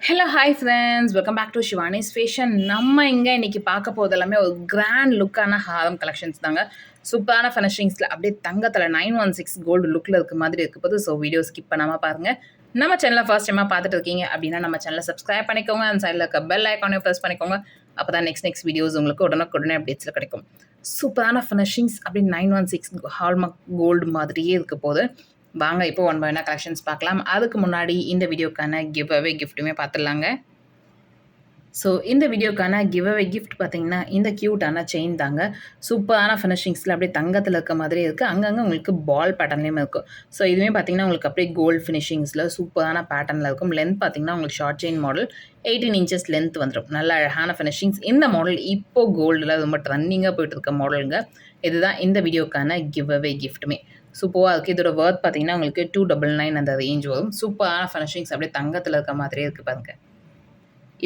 Hello hi friends, welcome back to Shivani's fashion. நம்ம இங்கே இன்றைக்கி பார்க்க போகிறது எல்லாமே ஒரு கிராண்ட் லுக்கான ஹாரம் கலெக்ஷன்ஸ் தாங்க. சூப்பரான ஃபினிஷிங்ஸில் அப்படியே தங்கத்தில் 916 கோல்டு லுக்கில் இருக்க மாதிரி இருக்க போது. ஸோ வீடியோ ஸ்கிப் பண்ணாமல் பாருங்கள். நம்ம சேனலை ஃபர்ஸ்ட் டைமாக பார்த்துட்டு இருக்கீங்க அப்படின்னா நம்ம சேனலை சப்ஸ்கிரைப் பண்ணிக்கோங்க. அந்த சைடில் இருக்க பெல் ஐக்கானையும் ப்ரெஸ் பண்ணிக்கோங்க. அப்போ தான் நெக்ஸ்ட் வீடியோஸ் உங்களுக்கு உடனே அப்டேட்ஸில் கிடைக்கும். சூப்பரான ஃபினிஷிங்ஸ் அப்படி 916 ஹால்மார்க் கோல்டு மாதிரியே இருக்க போது. வாங்க இப்போ ஒன் பை ஒன்னா கலெக்ஷன்ஸ் பார்க்கலாம். அதுக்கு முன்னாடி இந்த வீடியோக்கான கிவ் அவே கிஃப்ட்டுமே பார்த்துடலாங்க. ஸோ இந்த வீடியோக்கான கிவ் அவே கிஃப்ட் பார்த்தீங்கன்னா இந்த க்யூட்டான செயின் தாங்க. சூப்பரான ஃபினிஷிங்ஸில் அப்படியே தங்கத்தில் இருக்க மாதிரி இருக்குது. அங்கங்கே உங்களுக்கு பால் பேட்டர்ன்லேயும் இருக்கும். ஸோ இதுவுமே பார்த்தீங்கன்னா உங்களுக்கு அப்படியே கோல்டு ஃபினிஷிங்ஸில் சூப்பரான பேட்டர்னில் இருக்கும். லென்த் பார்த்தீங்கன்னா உங்களுக்கு short chain model 18 inches length வந்துடும். நல்ல அழகான ஃபினிஷிங்ஸ். இந்த மாடல் இப்போ கோல்டில் ரொம்ப ரன்னிங்காக போயிட்டு இருக்க மாடலுங்க. இதுதான் இந்த வீடியோக்கான கிவ் அவே கிஃப்ட்டுமே. சூப்பராக இருக்குது. இதோட ஒர்த் பார்த்தீங்கன்னா உங்களுக்கு 299 அந்த ரேஞ்ச் வரும். சூப்பரான ஃபினிஷிங்ஸ் அப்படியே தங்கத்தில் இருக்க மாதிரியே இருக்குது பாருங்கள்.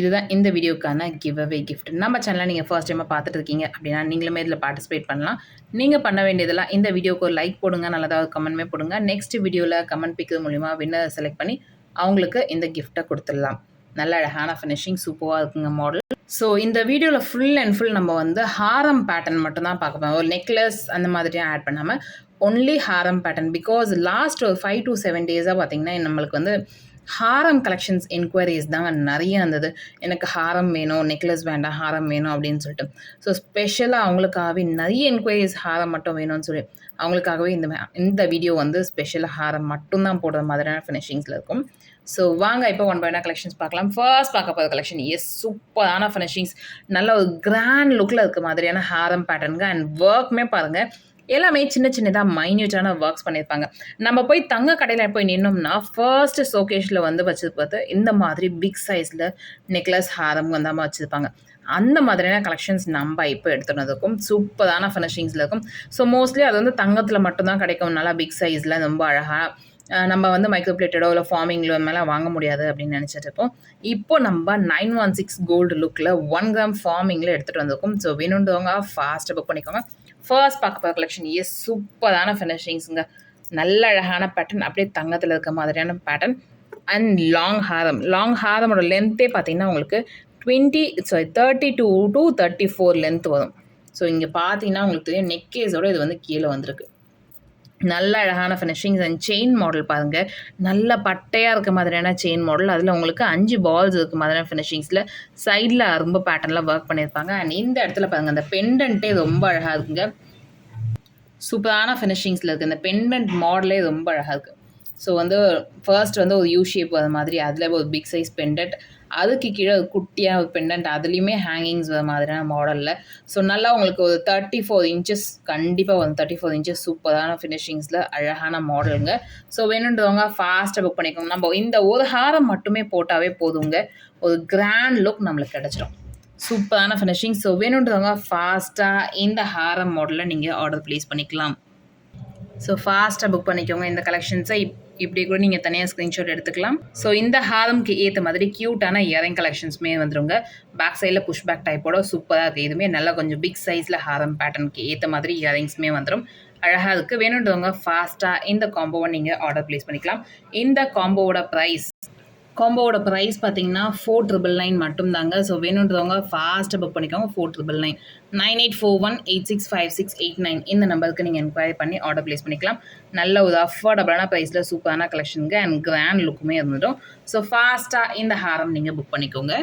இதுதான் இந்த வீடியோக்கான கிவ் அவே கிஃப்ட். நம்ம சேனலை நீங்கள் ஃபர்ஸ்ட் டைமாக பார்த்துட்டு இருக்கீங்க அப்படின்னா நீங்களுமே இதில் பார்ட்டிசிபேட் பண்ணலாம். நீங்கள் பண்ண வேண்டியதெல்லாம் இந்த வீடியோக்கு ஒரு லைக் போடுங்க, நல்லதாக கமெண்ட்மே போடுங்க. நெக்ஸ்ட் வீடியோவில் கமெண்ட் பிக்கிறது மூலிமா வின்னர் செலக்ட் பண்ணி அவங்களுக்கு இந்த கிஃப்ட்டை கொடுத்துடலாம். நல்ல அழகான ஃபினிஷிங் சூப்பராக இருக்குங்க மாடல். ஸோ இந்த வீடியோவில் ஃபுல் அண்ட் ஃபுல் நம்ம வந்து ஹாரம் பேட்டர்ன் மட்டும்தான் பார்க்க போகிறோம். ஒரு நெக்லஸ் அந்த மாதிரியும் ஆட் பண்ணாமல் only Haram pattern. Because last ஒரு 5 to 7 days பார்த்தீங்கன்னா நம்மளுக்கு வந்து ஹாரம் கலெக்ஷன்ஸ் என்கொயரிஸ் தாங்க நிறைய இருந்தது. எனக்கு ஹாரம் வேணும், நெக்லஸ் வேண்டாம், ஹாரம் வேணும் அப்படின்னு சொல்லிட்டு. ஸோ ஸ்பெஷலாக அவங்களுக்காகவே நிறைய என்கொயரிஸ் ஹாரம் மட்டும் வேணும்னு சொல்லி அவங்களுக்காகவே இந்த வீடியோ வந்து ஸ்பெஷலாக ஹாரம் மட்டும்தான் போடுற மாதிரியான ஃபினிஷிங்ஸில் இருக்கும். ஸோ வாங்க இப்போ ஒன் பை ஒன்னா கலெக்ஷன்ஸ் பார்க்கலாம். ஃபர்ஸ்ட் பார்க்க போகிற கலெக்ஷன் சூப்பரான ஃபினிஷிங்ஸ், நல்ல ஒரு கிராண்ட் லுக்கில் இருக்க மாதிரியான ஹாரம் பேட்டர்னுங்க. அண்ட் ஒர்க்குமே பாருங்கள், எல்லாமே சின்னதாக மைன்யூட்டான ஒர்க்ஸ் பண்ணியிருப்பாங்க. நம்ம போய் தங்க கடையில் போய் நின்னோம்னா ஃபர்ஸ்ட் ஷோகேஸில் வந்து வச்சுருப்பது இந்த மாதிரி பிக் சைஸில் நெக்லஸ் ஹாரம் வந்தாமல் வச்சுருப்பாங்க. அந்த மாதிரியான கலெக்ஷன்ஸ் நம்ம இப்போ எடுத்துகிட்டு இருக்கும். சூப்பரான ஃபினிஷிங்ஸில் இருக்கும். ஸோ மோஸ்ட்லி அது வந்து தங்கத்தில் மட்டும்தான் கிடைக்கும். நல்லா பிக் சைஸில் ரொம்ப அழகாக நம்ம வந்து மைக்ரோப்ளேட்டடோ இல்லை ஃபார்மிங்கிலோ மேலே வாங்க முடியாது அப்படின்னு நினச்சிட்டு இருக்கோம். இப்போ நம்ம 916 கோல்டு லுக்கில் 1 gram ஃபார்மிங்கில் எடுத்துகிட்டு வந்திருக்கோம். ஸோ வேணுன்றவங்க ஃபாஸ்ட்டாக புக் பண்ணிக்கோங்க. ஃபர்ஸ்ட் பார்க்க போகிற கலெக்ஷன் சூப்பரான ஃபினிஷிங்ஸுங்க. நல்ல அழகான பேட்டர்ன், அப்படியே தங்கத்தில் இருக்க மாதிரியான பேட்டர்ன். அண்ட் லாங் ஹாரமோட லென்த்தே பார்த்தீங்கன்னா உங்களுக்கு 32 to 34 லென்த் வரும். ஸோ இங்கே பார்த்தீங்கன்னா உங்களுக்கு தெரியும் நெக்கேஸோடு இது வந்து கீழே வந்திருக்கு. நல்ல அழகான ஃபினிஷிங்ஸ். அண்ட் செயின் மாடல் பாருங்கள், நல்ல பட்டையாக இருக்க மாதிரியான செயின் மாடல். அதில் உங்களுக்கு 5 balls இருக்க மாதிரியான ஃபினிஷிங்ஸில் சைடில் ரொம்ப பேட்டர்னில் ஒர்க் பண்ணியிருப்பாங்க. அண்ட் இந்த இடத்துல பாருங்கள், அந்த பெண்டன்ட்டே ரொம்ப அழகாக இருக்குங்க. சூப்பரான ஃபினிஷிங்ஸில் இருக்குது. இந்த பெண்டன்ட் மாடலே ரொம்ப அழகாக இருக்குது. ஸோ வந்து ஃபர்ஸ்ட் வந்து ஒரு யூ ஷேப் வர மாதிரி, அதில் ஒரு பிக் சைஸ் பெண்டன்ட், அதுக்கு கீழே ஒரு குட்டியாக ஒரு பெண்டன்ட், அதுலேயுமே ஹேங்கிங்ஸ் வர மாதிரியான மாடலில். ஸோ நல்லா உங்களுக்கு ஒரு 34 inches கண்டிப்பாக ஒரு 34 inches சூப்பரான ஃபினிஷிங்ஸில் அழகான மாடலுங்க. ஸோ வேணுன்றவங்க ஃபாஸ்ட்டாக புக் பண்ணிக்கோங்க. நம்ம இந்த ஒரு ஹாரம் மட்டுமே போட்டாவே போதுங்க, ஒரு கிராண்ட் லுக் நம்மளுக்கு கிடச்சிடும். சூப்பரான ஃபினிஷிங். ஸோ வேணுன்றவங்க ஃபாஸ்ட்டாக இந்த ஹாரம் மாடலில் நீங்கள் ஆர்டர் ப்ளேஸ் பண்ணிக்கலாம். ஸோ ஃபாஸ்ட்டாக புக் பண்ணிக்கோங்க. இந்த கலெக்ஷன்ஸை இப்படி கூட நீங்கள் தனியாக ஸ்க்ரீன்ஷாட் எடுத்துக்கலாம். ஸோ இந்த ஹாரம்க்கு ஏற்ற மாதிரி க்யூட்டான இயரிங் கலெக்ஷன்ஸுமே வந்துருங்க. பேக் சைடில் புஷ் பேக் டைப்போட சூப்பராக இருக்குது. இதுவுமே நல்லா கொஞ்சம் பிக் சைஸில் ஹாரம் பேட்டர்னுக்கு ஏற்ற மாதிரி இயரிங்ஸுமே வந்துடும். அழகாக இருக்குது. வேணுன்றவங்க ஃபாஸ்ட்டாக இந்த காம்போவை நீங்கள் ஆர்டர் ப்ளேஸ் பண்ணிக்கலாம். இந்த காம்போவோட ப்ரைஸ் பார்த்தீங்கன்னா 4999 மட்டும்தாங்க. ஸோ வேணுன்றவங்க ஃபாஸ்ட்டாக புக் பண்ணிக்கோங்க. 4999 9841865689 இந்த நம்பருக்கு நீங்கள் என்கொயரி பண்ணி ஆர்டர் ப்ளேஸ் பண்ணிக்கலாம். நல்ல ஒரு அஃபோர்டபுளான ப்ரைஸில் சூப்பரான கலெக்ஷனுங்க. அண்ட் கிராண்ட் லுக்குமே இருந்துடும். ஸோ ஃபாஸ்ட்டாக இந்த ஹாரம் நீங்கள் புக் பண்ணிக்கோங்க.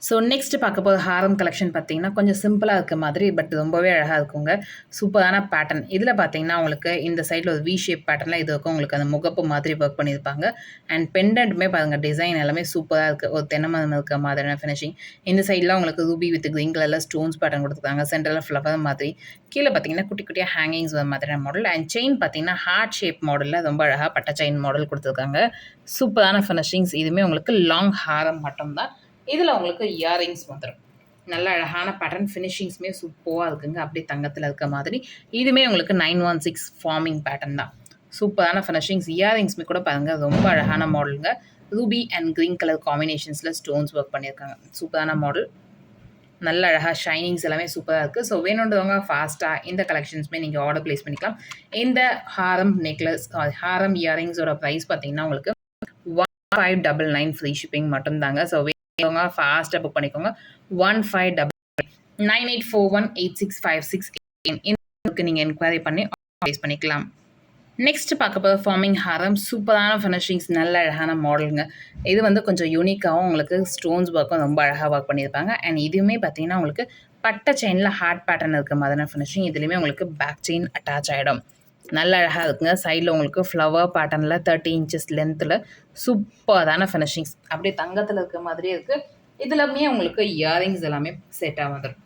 ஸோ நெக்ஸ்ட் பார்க்க போகிற ஹாரம் கலெக்ஷன் பார்த்தீங்கன்னா கொஞ்சம் சிம்பிளாக இருக்க மாதிரி, பட் ரொம்பவே அழகாக இருக்குங்க. சூப்பரான பேட்டர்ன். இதில் பார்த்தீங்கன்னா உங்களுக்கு இந்த சைடில் ஒரு வி ஷேப் பேட்டர்னில் இது இருக்கும். உங்களுக்கு அந்த முகப்பு மாதிரி ஒர்க் பண்ணியிருப்பாங்க. அண்ட் பெண்டன்ட்டுமே பாருங்கள், டிசைன் எல்லாமே சூப்பராக இருக்குது. ஒரு தென்னமரம் இருக்க மாதிரியான ஃபினிஷிங். இந்த சைடில் உங்களுக்கு ரூபி வித் க்ரீன் கலரில் ஸ்டோன்ஸ் பேட்டர்ன் கொடுத்துருக்காங்க. சென்டரில் ஃப்ளவர் மாதிரி. கீழே பார்த்தீங்கன்னா குட்டி குட்டியாக ஹேங்கிங்ஸ் வர மாதிரியான மாடல். அண்ட் செயின் பார்த்தீங்கன்னா ஹார்ட் ஷேப் மாடலில் ரொம்ப அழகாக பட்டை செயின் மாடல் கொடுத்துருக்காங்க. சூப்பரான ஃபினிஷிங்ஸ். இதுவுமே உங்களுக்கு லாங் ஹாரம் மட்டும்தான். இதில் உங்களுக்கு இயரிங்ஸ் வந்துடும். நல்ல அழகான பேட்டர்ன், ஃபினிஷிங்ஸுமே சூப்பராக இருக்குங்க. அப்படியே தங்கத்தில் இருக்க மாதிரி. இதுவுமே உங்களுக்கு 916 ஃபார்மிங் பேட்டர்ன் தான். சூப்பரான ஃபினிஷிங்ஸ். இயரிங்ஸுமே கூட பாருங்கள், ரொம்ப அழகான மாடலுங்க. ரூபி அண்ட் க்ரீன் கலர் காம்பினேஷன்ஸில் ஸ்டோன்ஸ் ஒர்க் பண்ணியிருக்காங்க. சூப்பரான மாடல். நல்ல அழகாக ஷைனிங்ஸ் எல்லாமே சூப்பராக இருக்குது. ஸோ வேணுன்றவங்க ஃபாஸ்ட்டாக இந்த கலெக்ஷன்ஸுமே நீங்கள் ஆர்டர் ப்ளேஸ் பண்ணிக்கலாம். இந்த ஹாரம் நெக்லஸ் ஹாரம் இயரிங்ஸோட ப்ரைஸ் பார்த்தீங்கன்னா உங்களுக்கு 1599 ஃப்ரீ ஷிப்பிங் மட்டும் தாங்க. ஸோ வேணுங்க ஃபாஸ்ட்டாக புக் பண்ணிக்கோங்க. 1599986568 இந்த நீங்கள் என்கொயரி பண்ணி ப்ளேஸ் பண்ணிக்கலாம். நெக்ஸ்ட் பார்க்க போகிற ஃபார்மிங் ஹாரம் சூப்பரான ஃபினிஷிங்ஸ், நல்ல அழகான மாடலுங்க. இது வந்து கொஞ்சம் யூனிக்காகவும் உங்களுக்கு ஸ்டோன்ஸ் ஒர்க்கும் ரொம்ப அழகாக ஒர்க் பண்ணியிருப்பாங்க. அண்ட் இதுவுமே பார்த்தீங்கன்னா உங்களுக்கு பட்டை செயினில் ஹார்ட் பேட்டர்ன் இருக்க மாதிரியான ஃபினிஷிங். இதுலேயுமே உங்களுக்கு பேக் செயின் அட்டாச் ஆகிடும். நல்ல அழகாக இருக்குங்க. சைடில் உங்களுக்கு ஃப்ளவர் பேட்டர்னில் 30 இன்ச்சஸ் லென்த்தில் சூப்பரான ஃபினிஷிங்ஸ். அப்படியே தங்கத்தில் இருக்க மாதிரியே இருக்குது. இதுலமே உங்களுக்கு இயரிங்ஸ் எல்லாமே செட்டாக வந்துடும்.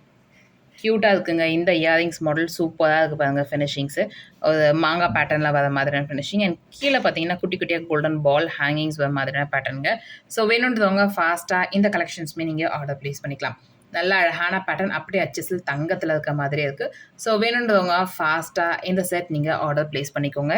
க்யூட்டாக இருக்குங்க. இந்த இயரிங்ஸ் மாடல் சூப்பராக இருக்குது பாருங்கள். ஃபினிஷிங்ஸு ஒரு மாங்காய் பேட்டர்னில் வர மாதிரியான ஃபினிஷிங். அண்ட் கீழே பார்த்தீங்கன்னா குட்டி குட்டியாக கோல்டன் பால் ஹேங்கிங்ஸ் வர மாதிரியான பேட்டர்னுங்க. ஸோ வேணுன்றவங்க ஃபாஸ்ட்டாக இந்த கலெக்ஷன்ஸுமே நீங்கள் ஆர்டர் ப்ளேஸ் பண்ணிக்கலாம். நல்ல அழகான பேட்டர்ன், அப்படியே அச்சஸில் தங்கத்தில் இருக்க மாதிரியே இருக்குது. ஸோ வேணுன்றவங்க ஃபாஸ்ட்டாக இந்த செட் நீங்கள் ஆர்டர் ப்ளேஸ் பண்ணிக்கோங்க.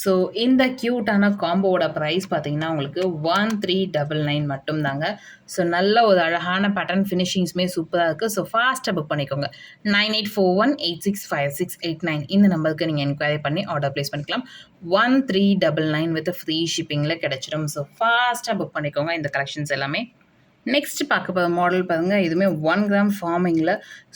ஸோ இந்த க்யூட்டான காம்போவோட ப்ரைஸ் பார்த்தீங்கன்னா உங்களுக்கு 1399 மட்டும் தாங்க. ஸோ நல்ல ஒரு அழகான பேட்டர்ன், ஃபினிஷிங்ஸுமே சூப்பராக இருக்குது. ஸோ ஃபாஸ்ட்டாக புக் பண்ணிக்கோங்க. 9841865689 இந்த நம்பருக்கு நீங்கள் என்கொயரி பண்ணி ஆர்டர் ப்ளேஸ் பண்ணிக்கலாம். 1399 வித் ஃப்ரீ ஷிப்பிங்கில் கிடச்சிடும். ஸோ ஃபாஸ்ட்டாக புக் பண்ணிக்கோங்க இந்த கலெக்ஷன்ஸ் எல்லாமே. நெக்ஸ்ட் பார்க்க போகிற மாடல் பாருங்கள். இதுவுமே 1 கிராம் ஃபார்மிங்கில்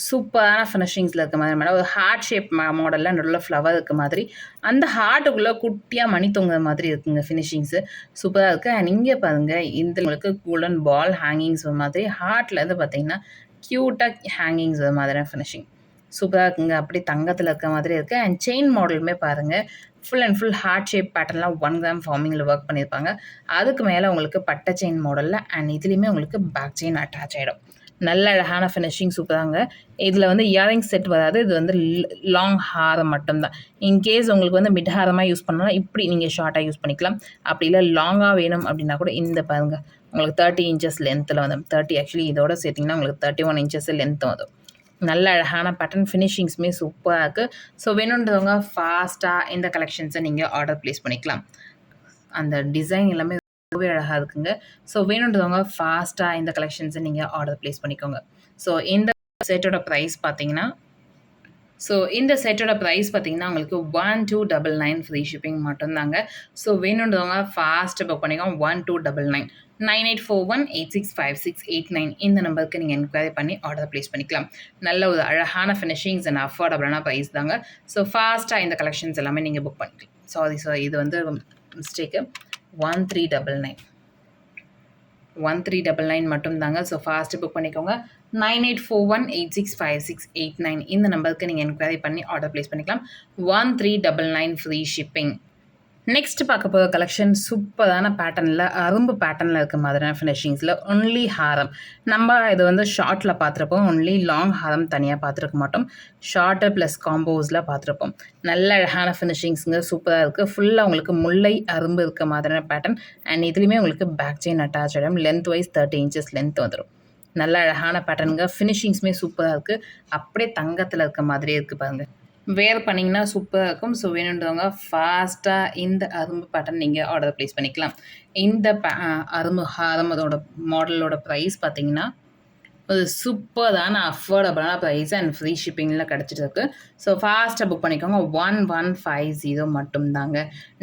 சூப்பரான ஃபினிஷிங்ஸில் இருக்க மாதிரி மேடம். ஒரு ஹார்ட் ஷேப் மாடலில் நடுவில் ஃப்ளவர் இருக்க மாதிரி, அந்த ஹார்ட்டுக்குள்ளே குட்டியாக மணி தொங்குற மாதிரி இருக்குங்க ஃபினிஷிங்ஸு. சூப்பராக இருக்குது. அண்ட் இங்கே பாருங்கள், இந்த உங்களுக்கு கோல்டன் பால் ஹேங்கிங்ஸ் ஒரு மாதிரி, ஹார்ட்லேருந்து பார்த்தீங்கன்னா க்யூட்டாக ஹேங்கிங்ஸ் ஒரு மாதிரியான ஃபினிஷிங் சூப்பராக இருக்குங்க. அப்படி தங்கத்தில் இருக்க மாதிரி இருக்குது. அண்ட் செயின் மாடலுமே பாருங்கள், full and full heart shape பேட்டர்லாம் 1 கிராம் ஃபார்மிங்கில் ஒர்க் பண்ணியிருப்பாங்க. அதுக்கு மேலே உங்களுக்கு பட்டை செயின் மாடலில் அண்ட் இதுலேயுமே உங்களுக்கு பேக் செயின் அட்டாச் ஆகிடும். நல்ல அழகான ஃபினிஷிங் சூப்பராங்க. இதில் வந்து இயரிங் செட் வராது. இது வந்து லாங் ஹாரம் மட்டும்தான். இன்கேஸ் உங்களுக்கு வந்து மிட் ஹாரமாக யூஸ் பண்ணலாம், இப்படி நீங்கள் ஷார்ட்டாக யூஸ் பண்ணிக்கலாம். அப்படி இல்லை லாங்காக வேணும் அப்படின்னா கூட இந்த பாருங்கள், உங்களுக்கு 30 இன்ச்சஸ் லென்த்தில் வந்து 30 ஆக்சுவலி இதோட சேர்த்திங்கன்னா உங்களுக்கு 31 இன்ச்சஸ் லென்த் வரும். நல்ல அழகான பேட்டர்ன், ஃபினிஷிங்ஸுமே சூப்பராக இருக்குது. ஸோ வேணுன்றவங்க ஃபாஸ்ட்டாக இந்த கலெக்ஷன்ஸை நீங்கள் ஆர்டர் ப்ளேஸ் பண்ணிக்கலாம். அந்த டிசைன் எல்லாமே ரொம்பவே அழகாக இருக்குங்க. ஸோ வேணுன்றவங்க ஃபாஸ்ட்டாக இந்த கலெக்ஷன்ஸை நீங்கள் ஆர்டர் ப்ளேஸ் பண்ணிக்கோங்க. ஸோ இந்த செட்டோட ப்ரைஸ் பார்த்தீங்கன்னா உங்களுக்கு 1299 ஃப்ரீ ஷிப்பிங் மட்டும்தாங்க. ஸோ வேணுன்றவங்க ஃபாஸ்ட்டு புக் பண்ணிக்கோங்க. 1299 9841865689 இந்த நம்பருக்கு நீங்கள் என்கொயரி பண்ணி ஆர்டர் ப்ளேஸ் பண்ணிக்கலாம். நல்ல ஒரு அழகான ஃபினிஷிங்ஸ் அண்ட் அஃபோர்டபுளான ப்ரைஸ் தாங்க. ஸோ ஃபாஸ்ட்டாக இந்த கலெக்ஷன்ஸ் எல்லாமே நீங்கள் புக் பண்ணிக்கலாம். சாரி இது வந்து மிஸ்டேக்கு. 1399 மட்டும் தாங்க. ஸோ ஃபாஸ்ட்டு புக் பண்ணிக்கோங்க. 9841865689 இந்த நம்பருக்கு நீங்கள் என்கொயரி பண்ணி ஆர்டர் ப்ளேஸ் பண்ணிக்கலாம். 1399 ஃப்ரீ ஷிப்பிங். நெக்ஸ்ட் பார்க்க போகிற கலெக்ஷன் சூப்பரான பேட்டர்னில், அரும்பு பேட்டர்னில் இருக்க மாதிரியான ஃபினிஷிங்ஸில் ஒன்லி ஹாரம். நம்ம இது வந்து ஷார்ட்டில் பார்த்துருப்போம், ஒன்லி லாங் ஹாரம் தனியாக பார்த்துருக்க மாட்டோம். ஷார்ட்டு ப்ளஸ் காம்போஸில் பார்த்துருப்போம். நல்ல அழகான ஃபினிஷிங்ஸுங்க சூப்பராக இருக்குது. ஃபுல்லாக உங்களுக்கு முல்லை அரும்பு இருக்க மாதிரியான பேட்டர்ன். அண்ட் இதுலேயுமே உங்களுக்கு பேக் செயின் அட்டாச் ஆகிடும். லென்த் வைஸ் 30 இன்ச்சஸ் லென்த் வந்துடும். நல்ல அழகான பேட்டர்னுங்க. ஃபினிஷிங்ஸுமே சூப்பராக இருக்குது. அப்படியே தங்கத்தில் இருக்க மாதிரியே இருக்குது பாருங்கள். வேர் பண்ணிங்கன்னா சூப்பராக இருக்கும். ஸோ வேணுன்றவங்க ஃபாஸ்ட்டாக இந்த அரும்பு பேட்டர்ன் நீங்கள் ஆர்டர் ப்ளேஸ் பண்ணிக்கலாம். இந்த அரும்பு ஹாரம் அதோட மாடலோட ப்ரைஸ் பார்த்தீங்கன்னா ஒரு சூப்பரான அஃபோர்டபுளான ப்ரைஸ் அண்ட் ஃப்ரீ ஷிப்பிங்கில் கிடச்சிட்டு இருக்குது. ஸோ ஃபாஸ்ட்டாக புக் பண்ணிக்கோங்க. 1150 மட்டும் தாங்க.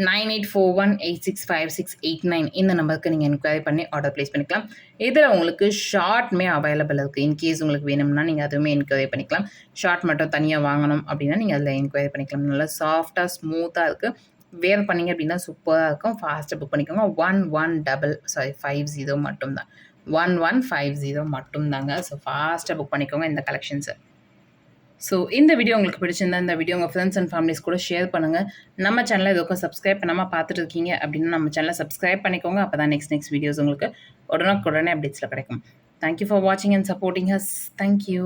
9841865689 இந்த நம்பருக்கு நீங்கள் என்கொயரி பண்ணி ஆர்டர் ப்ளேஸ் பண்ணிக்கலாம். இதில் உங்களுக்கு ஷார்ட்மே அவைலபிள் இருக்குது. இன்கேஸ் உங்களுக்கு வேணும்னா நீங்கள் அதுவுமே என்கொயரி பண்ணிக்கலாம். ஷார்ட் மட்டும் தனியாக வாங்கணும் அப்படின்னா நீங்கள் அதில் என்கொயரி பண்ணிக்கலாம். நல்லா சாஃப்டாக ஸ்மூத்தாக இருக்குது. வேர் பண்ணிங்க அப்படின்னா சூப்பராக இருக்கும். ஃபாஸ்ட்டாக புக் பண்ணிக்கோங்க. 50 மட்டும் தான். 1150 மட்டும் தாங்க. ஸோ ஃபாஸ்ட்டாக புக் பண்ணிக்கோங்க இந்த கலெக்ஷன்ஸை. ஸோ இந்த வீடியோ உங்களுக்கு பிடிச்சிருந்தா இந்த வீடியோ உங்கள் ஃப்ரெண்ட்ஸ் அண்ட் ஃபேமிலிஸ் கூட ஷேர் பண்ணுங்கள். நம்ம சேனலை இதுக்கும் சப்ஸ்கிரைப் பண்ணாமல் பார்த்துட்டு இருக்கீங்க அப்படின்னா நம்ம சேனலை சப்ஸ்கிரைப் பண்ணிக்கோங்க. அப்போ தான் நெக்ஸ்ட் வீடியோஸ் உங்களுக்கு உடனே அப்டேட்ஸில் கிடைக்கும். தேங்க்யூ ஃபார் வாட்சிங் அண்ட் சப்போர்ட்டிங் அஸ். தேங்க்யூ.